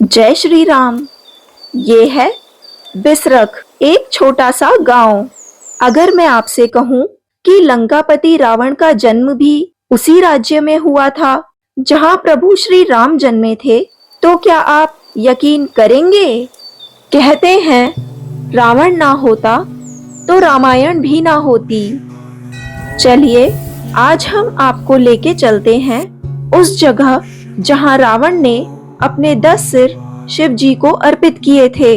जय श्री राम। ये है बिसरख, एक छोटा सा गांव। अगर मैं आपसे कहूं कि लंकापति रावण का जन्म भी उसी राज्य में हुआ था जहां प्रभु श्री राम जन्मे थे, तो क्या आप यकीन करेंगे? कहते हैं रावण ना होता तो रामायण भी ना होती। चलिए आज हम आपको लेके चलते हैं उस जगह जहां रावण ने अपने 10 सिर शिव जी को अर्पित किए थे।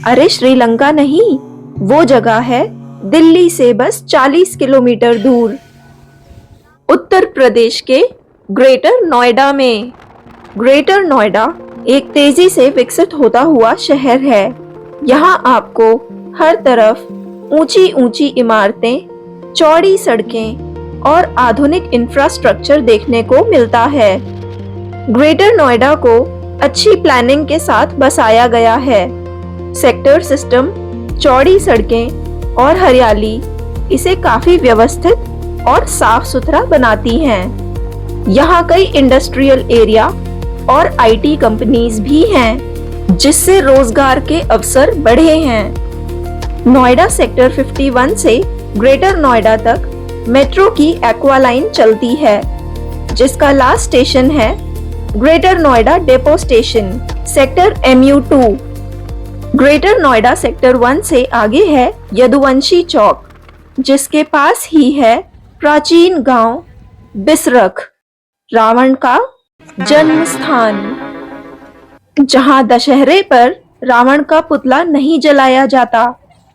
अरे श्रीलंका नहीं, वो जगह है दिल्ली से बस 40 किलोमीटर दूर, उत्तर प्रदेश के ग्रेटर नोएडा में। ग्रेटर नोएडा एक तेजी से विकसित होता हुआ शहर है। यहाँ आपको हर तरफ ऊंची ऊंची इमारतें, चौड़ी सड़कें और आधुनिक इंफ्रास्ट्रक्चर देखने को मिलता है। ग्रेटर नोएडा को अच्छी प्लानिंग के साथ बसाया गया है। सेक्टर सिस्टम, चौड़ी सड़कें और हरियाली इसे काफी व्यवस्थित और साफ सुथरा बनाती हैं। यहाँ कई इंडस्ट्रियल एरिया और आईटी कंपनीज भी हैं, जिससे रोजगार के अवसर बढ़े हैं। नोएडा सेक्टर 51 से ग्रेटर नोएडा तक मेट्रो की एक्वा लाइन चलती है, जिसका लास्ट स्टेशन है greater Noida depot station, sector MU2। Greater Noida sector 1 से आगे है यदुवंशी चौक, जिसके पास ही है प्राचीन गांव बिसरख, रावण का जन्म स्थान, जहां दशहरे पर रावण का पुतला नहीं जलाया जाता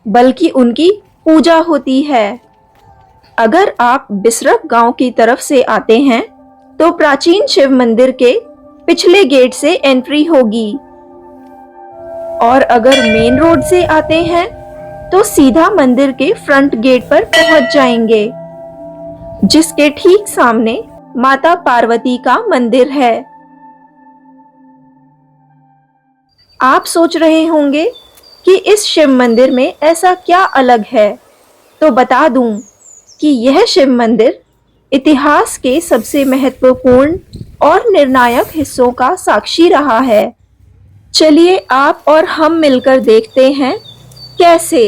बल्कि उनकी पूजा होती है। अगर आप बिसरख गांव की तरफ से आते हैं तो प्राचीन शिव मंदिर के पिछले गेट से एंट्री होगी, और अगर मेन रोड से आते हैं तो सीधा मंदिर के फ्रंट गेट पर पहुंच जाएंगे, जिसके ठीक सामने माता पार्वती का मंदिर है। आप सोच रहे होंगे कि इस शिव मंदिर में ऐसा क्या अलग है, तो बता दूं कि यह शिव मंदिर इतिहास के सबसे महत्वपूर्ण और निर्णायक हिस्सों का साक्षी रहा है। चलिए आप और हम मिलकर देखते हैं कैसे।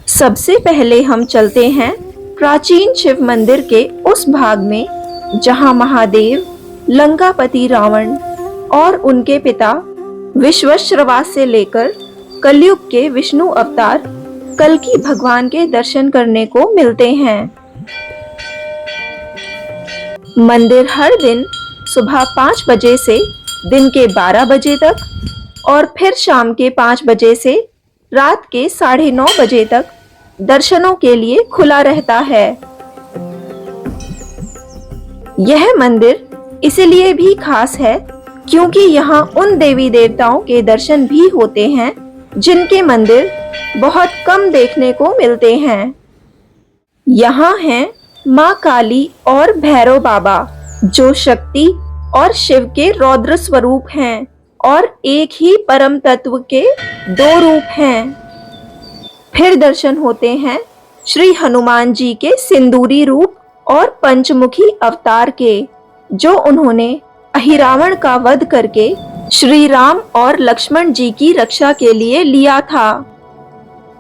सबसे पहले हम चलते हैं प्राचीन शिव मंदिर के उस भाग में जहां महादेव, लंकापति रावण और उनके पिता विश्वश्रवा से लेकर कलयुग के विष्णु अवतार कल्कि भगवान के दर्शन करने को मिलते हैं। मंदिर हर दिन सुबह 5 बजे से दिन के 12 बजे तक और फिर शाम के 5 बजे से रात के 9:30 बजे तक दर्शनों के लिए खुला रहता है। यह मंदिर इसलिए भी खास है क्योंकि यहाँ उन देवी देवताओं के दर्शन भी होते हैं जिनके मंदिर बहुत कम देखने को मिलते हैं। यहाँ हैं माँ काली और भैरव बाबा, जो शक्ति और शिव के रौद्र स्वरूप हैं और एक ही परम तत्व के 2 रूप हैं। फिर दर्शन होते हैं श्री हनुमान जी के सिंदूरी रूप और पंचमुखी अवतार के, जो उन्होंने अहिरावण का वध करके श्री राम और लक्ष्मण जी की रक्षा के लिए लिया था।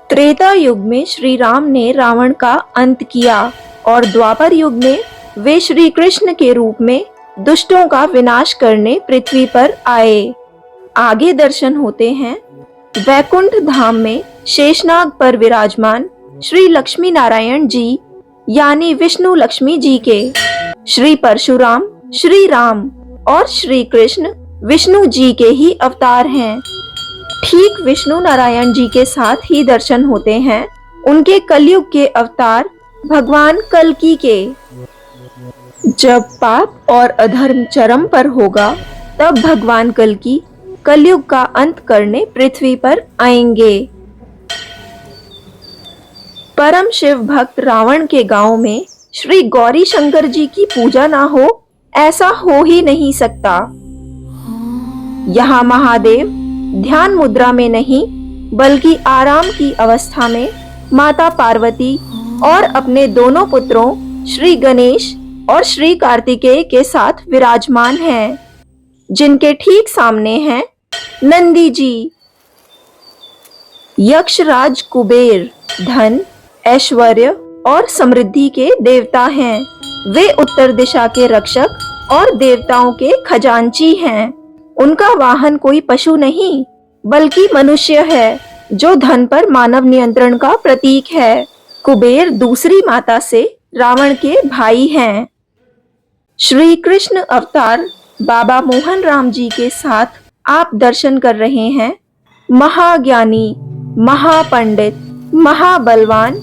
त्रेता युग में श्री राम ने रावण का अंत किया और द्वापर युग में वे श्री कृष्ण के रूप में दुष्टों का विनाश करने पृथ्वी पर आए। आगे दर्शन होते हैं वैकुंठ धाम में शेषनाग पर विराजमान श्री लक्ष्मी नारायण जी यानी विष्णु लक्ष्मी जी के। श्री परशुराम, श्री राम और श्री कृष्ण विष्णु जी के ही अवतार हैं। ठीक विष्णु नारायण जी के साथ ही दर्शन होते हैं उनके कलयुग के अवतार भगवान कल्कि के। जब पाप और अधर्म चरम पर होगा तब भगवान कल्कि कलयुग का अंत करने पृथ्वी पर आएंगे। परम शिव भक्त रावण के गांव में श्री गौरी शंकर जी की पूजा ना हो, ऐसा हो ही नहीं सकता। यहाँ महादेव ध्यान मुद्रा में नहीं बल्कि आराम की अवस्था में माता पार्वती और अपने दोनों पुत्रों श्री गणेश और श्री कार्तिकेय के साथ विराजमान हैं। जिनके ठीक सामने हैं नंदी जी। यक्षराज कुबेर धन, ऐश्वर्य और समृद्धि के देवता हैं। वे उत्तर दिशा के रक्षक और देवताओं के खजांची हैं। उनका वाहन कोई पशु नहीं बल्कि मनुष्य है, जो धन पर मानव नियंत्रण का प्रतीक है। कुबेर दूसरी माता से रावण के भाई हैं। श्री कृष्ण अवतार बाबा मोहन राम जी के साथ आप दर्शन कर रहे हैं महाज्ञानी, महापंडित, महाबलवान,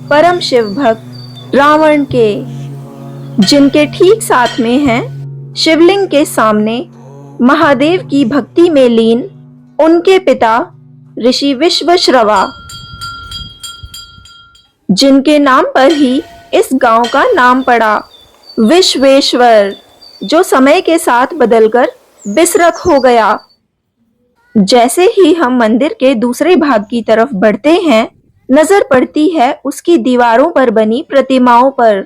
परम शिव भक्त रावण के, जिनके ठीक साथ में हैं शिवलिंग के सामने महादेव की भक्ति में लीन उनके पिता ऋषि विश्वश्रवा, जिनके नाम पर ही इस गांव का नाम पड़ा विश्वेश्वर, जो समय के साथ बदलकर बिसरख हो गया। जैसे ही हम मंदिर के दूसरे भाग की तरफ बढ़ते हैं, नजर पड़ती है उसकी दीवारों पर बनी प्रतिमाओं पर।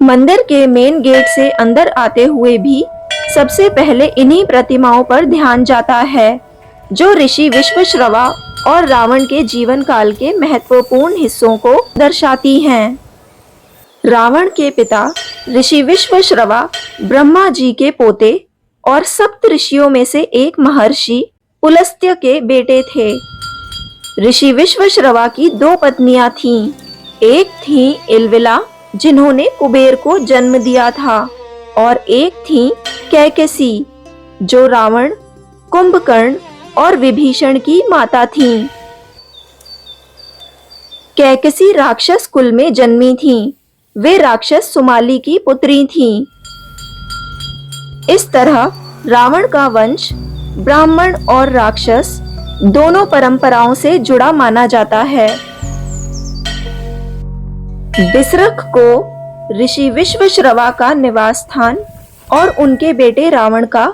मंदिर के मेन गेट से अंदर आते हुए भी सबसे पहले इन्हीं प्रतिमाओं पर ध्यान जाता है, जो ऋषि विश्वश्रवा और रावण के जीवन काल के महत्वपूर्ण हिस्सों को दर्शाती हैं। रावण के पिता ऋषि विश्वश्रवा ब्रह्मा जी के पोते और सप्त ऋषियों में से एक महर्षि पुलस्त्य के बेटे थे। ऋषि विश्वश्रवा की दो पत्नियां थीं। एक थी इलविला, जिन्होंने कुबेर को जन्म दिया था, और एक थी कैकसी, जो रावण, कुंभकर्ण और विभीषण की माता थीं। कैकसी राक्षस कुल में जन्मी थीं। वे राक्षस सुमाली की पुत्री थीं। इस तरह रावण का वंश ब्राह्मण और राक्षस दोनों परंपराओं से जुड़ा माना जाता है। बिसरख को ऋषि विश्वश्रवा का निवास स्थान और उनके बेटे रावण का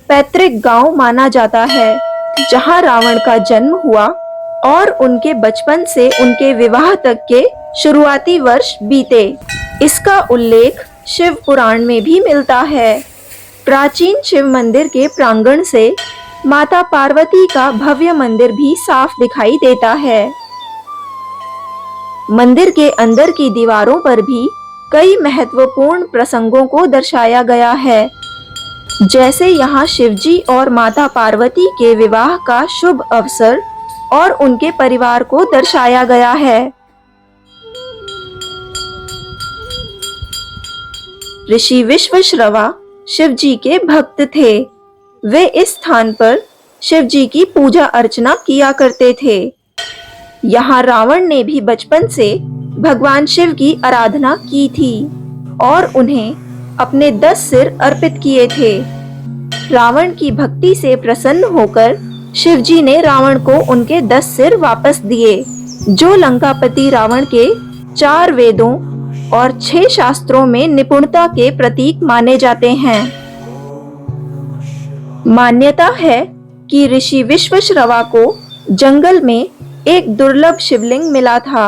पैतृक गांव माना जाता है, जहां रावण का जन्म हुआ और उनके बचपन से उनके विवाह तक के शुरुआती वर्ष बीते। इसका उल्लेख शिव पुराण में भी मिलता है। प्राचीन शिव मंदिर के प्रांगण से माता पार्वती का भव्य मंदिर भी साफ दिखाई देता है। मंदिर के अंदर की दीवारों पर भी कई महत्वपूर्ण प्रसंगों को दर्शाया गया है, जैसे यहाँ शिवजी और माता पार्वती के विवाह का शुभ अवसर और उनके परिवार को दर्शाया गया है। ऋषि विश्वश्रवा शिवजी के भक्त थे। वे इस स्थान पर शिवजी की पूजा अर्चना किया करते थे। यहाँ रावण ने भी बचपन से भगवान शिव की आराधना की थी और उन्हें अपने 10 सिर अर्पित किए थे। रावण की भक्ति से प्रसन्न होकर शिवजी ने रावण को उनके 10 सिर वापस दिए, जो लंकापति रावण के 4 वेदों और 6 शास्त्रों में निपुणता के प्रतीक माने जाते हैं। मान्यता है कि ऋषि विश्वश्रवा को जंगल में एक दुर्लभ शिवलिंग मिला था,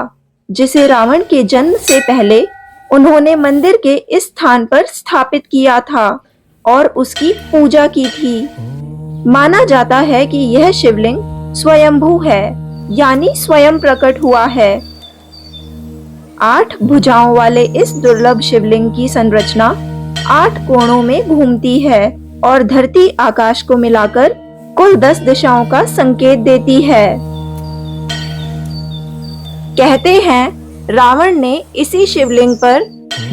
जिसे रावण के जन्म से पहले उन्होंने मंदिर के इस स्थान पर स्थापित किया था और उसकी पूजा की थी। माना जाता है कि यह शिवलिंग स्वयंभू है, यानी स्वयं प्रकट हुआ है। 8 भुजाओं वाले इस दुर्लभ शिवलिंग की संरचना 8 कोणों में घूमती है और धरती आकाश को मिलाकर कुल 10 दिशाओं का संकेत देती है। कहते हैं रावण ने इसी शिवलिंग पर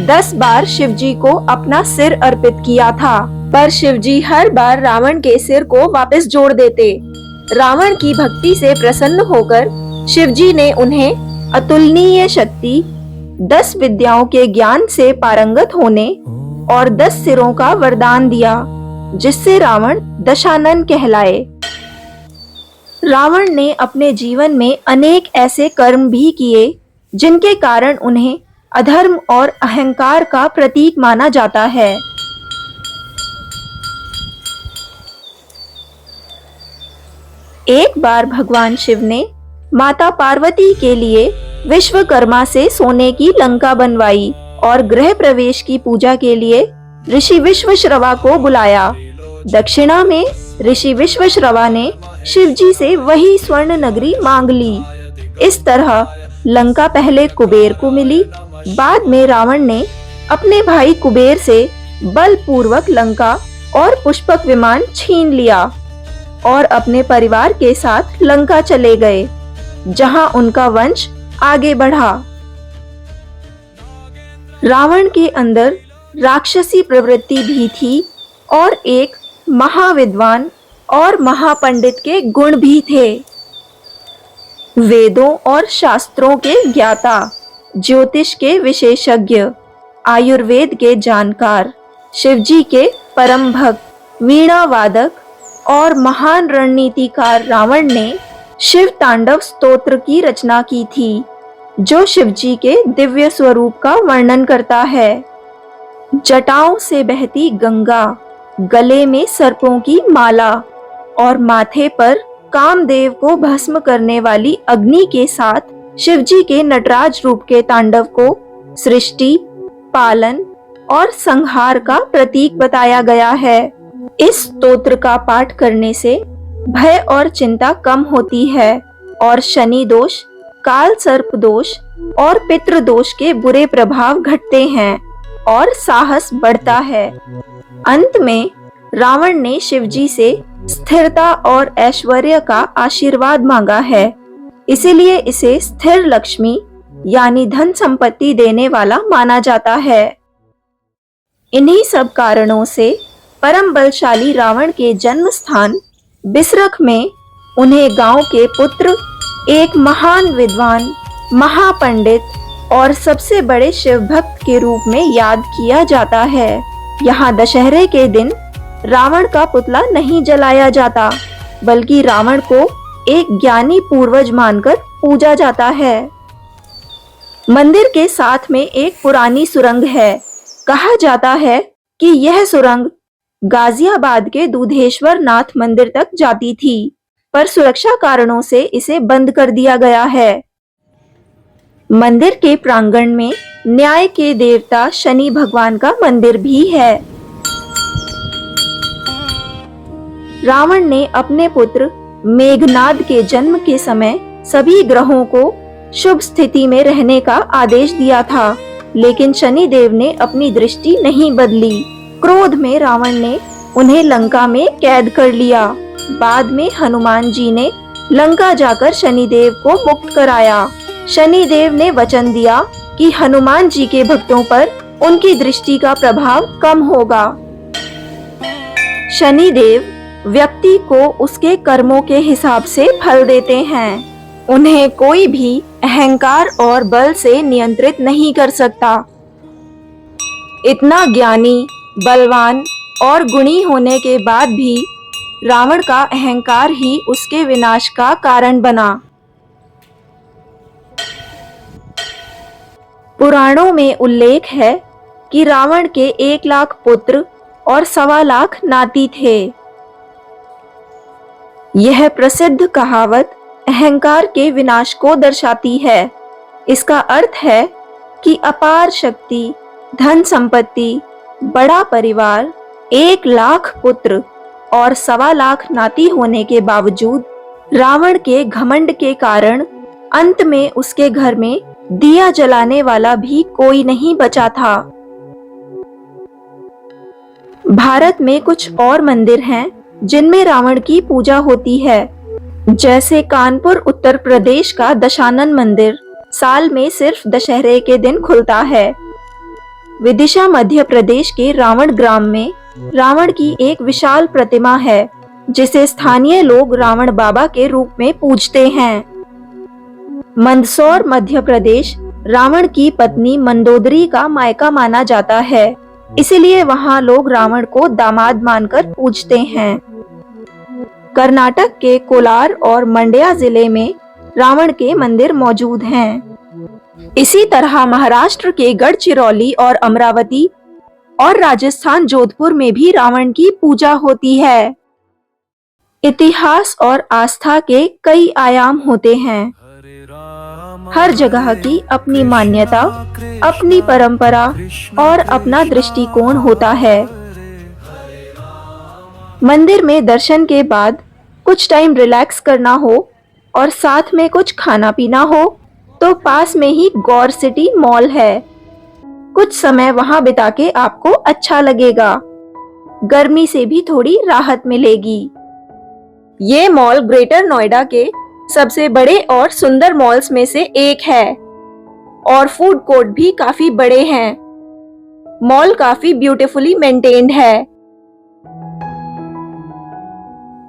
10 बार शिवजी को अपना सिर अर्पित किया था, पर शिवजी हर बार रावण के सिर को वापस जोड़ देते। रावण की भक्ति से प्रसन्न होकर शिवजी ने उन्हें अतुलनीय शक्ति, 10 विद्याओं के ज्ञान से पारंगत होने और 10 सिरों का वरदान दिया, जिससे रावण दशानन कहलाए। रावण ने अपने जीवन में अनेक ऐसे कर्म भी किए जिनके कारण उन्हें अधर्म और अहंकार का प्रतीक माना जाता है। एक बार भगवान शिव ने माता पार्वती के लिए विश्वकर्मा से सोने की लंका बनवाई और गृह प्रवेश की पूजा के लिए ऋषि विश्वश्रवा को बुलाया। दक्षिणा में ऋषि विश्वश्रवा ने शिवजी से वही स्वर्ण नगरी मांग ली। इस तरह लंका पहले कुबेर को मिली, बाद में रावण ने अपने भाई कुबेर से बलपूर्वक लंका और पुष्पक विमान छीन लिया और अपने परिवार के साथ लंका चले गए, जहां उनका वंश आगे बढ़ा। रावण के अंदर राक्षसी प्रवृत्ति भी थी और एक महाविद्वान और महापंडित के गुण भी थे। वेदों और शास्त्रों के ज्ञाता, ज्योतिष के विशेषज्ञ, आयुर्वेद के जानकार, शिवजी के परम भक्त, वीणा वादक और महान रणनीतिकार रावण ने शिव तांडव स्तोत्र की रचना की थी, जो शिवजी के दिव्य स्वरूप का वर्णन करता है। जटाओं से बहती गंगा, गले में सर्पों की माला और माथे पर कामदेव को भस्म करने वाली अग्नि के साथ शिवजी के नटराज रूप के तांडव को सृष्टि, पालन और संहार का प्रतीक बताया गया है। इस स्तोत्र का पाठ करने से भय और चिंता कम होती है और शनि दोष, काल सर्प दोष और पितृ दोष के बुरे प्रभाव घटते हैं और साहस बढ़ता है। अंत में रावण ने शिवजी से स्थिरता और ऐश्वर्य का आशीर्वाद मांगा है, इसीलिए इसे स्थिर लक्ष्मी यानी धन संपत्ति देने वाला माना जाता है। इन्हीं सब कारणों से परम बलशाली रावण के जन्म स्थान बिसरख में उन्हें गांव के पुत्र, एक महान विद्वान, महापंडित और सबसे बड़े शिव भक्त के रूप में याद किया जाता है। यहाँ दशहरे के दिन रावण का पुतला नहीं जलाया जाता, बल्कि रावण को एक ज्ञानी पूर्वज मानकर पूजा जाता है। मंदिर के साथ में एक पुरानी सुरंग है। कहा जाता है कि यह सुरंग गाजियाबाद के दूधेश्वर नाथ मंदिर तक जाती थी, पर सुरक्षा कारणों से इसे बंद कर दिया गया है। मंदिर के प्रांगण में न्याय के देवता शनि भगवान का मंदिर भी है। रावण ने अपने पुत्र मेघनाद के जन्म के समय सभी ग्रहों को शुभ स्थिति में रहने का आदेश दिया था, लेकिन शनि देव ने अपनी दृष्टि नहीं बदली। क्रोध में रावण ने उन्हें लंका में कैद कर लिया। बाद में हनुमान जी ने लंका जाकर शनिदेव को मुक्त कराया। शनिदेव ने वचन दिया कि हनुमान जी के भक्तों पर उनकी दृष्टि का प्रभाव कम होगा। शनिदेव व्यक्ति को उसके कर्मों के हिसाब से फल देते हैं। उन्हें कोई भी अहंकार और बल से नियंत्रित नहीं कर सकता। इतना ज्ञानी, बलवान और गुणी होने के बाद भी रावण का अहंकार ही उसके विनाश का कारण बना। पुराणों में उल्लेख है कि रावण के 1 लाख पुत्र और 1.25 लाख नाती थे। यह प्रसिद्ध कहावत अहंकार के विनाश को दर्शाती है। इसका अर्थ है कि अपार शक्ति, धन संपत्ति, बड़ा परिवार, 1 लाख पुत्र और 1.25 लाख नाती होने के बावजूद रावण के घमंड के कारण अंत में उसके घर में दिया जलाने वाला भी कोई नहीं बचा था। भारत में कुछ और मंदिर हैं जिनमें रावण की पूजा होती है, जैसे कानपुर उत्तर प्रदेश का दशानन मंदिर साल में सिर्फ दशहरे के दिन खुलता है। विदिशा मध्य प्रदेश के रावण ग्राम में रावण की एक विशाल प्रतिमा है, जिसे स्थानीय लोग रावण बाबा के रूप में पूजते हैं। मंदसौर मध्य प्रदेश रावण की पत्नी मंदोदरी का मायका माना जाता है, इसलिए वहां लोग रावण को दामाद मानकर पूजते हैं। कर्नाटक के कोलार और मंड्या जिले में रावण के मंदिर मौजूद हैं। इसी तरह महाराष्ट्र के गढ़चिरौली और अमरावती और राजस्थान जोधपुर में भी रावण की पूजा होती है। इतिहास और आस्था के कई आयाम होते हैं। हर जगह की अपनी मान्यता, अपनी परंपरा और अपना दृष्टिकोण होता है। मंदिर में दर्शन के बाद कुछ टाइम रिलैक्स करना हो और साथ में कुछ खाना पीना हो तो पास में ही गौर सिटी मॉल है। कुछ समय वहां बिता के आपको अच्छा लगेगा, गर्मी से भी थोड़ी राहत मिलेगी। ये मॉल ग्रेटर नोएडा के सबसे बड़े और सुंदर मॉल्स में से एक है और फूड कोर्ट भी काफी बड़े हैं। मॉल काफी ब्यूटीफुली मेंटेन्ड है।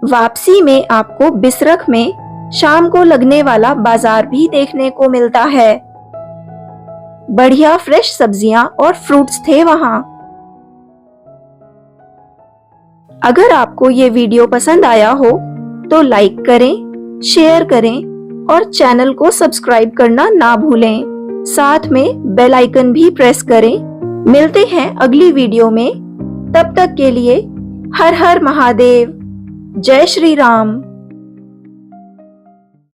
वापसी में आपको बिसरख में शाम को लगने वाला बाजार भी देखने को मिलता है। बढ़िया फ्रेश सब्जियां और फ्रूट्स थे वहां। अगर आपको ये वीडियो पसंद आया हो तो लाइक करें, शेयर करें और चैनल को सब्सक्राइब करना ना भूलें। साथ में बेल आइकन भी प्रेस करें। मिलते हैं अगली वीडियो में। तब तक के लिए हर हर महादेव, जय श्री राम।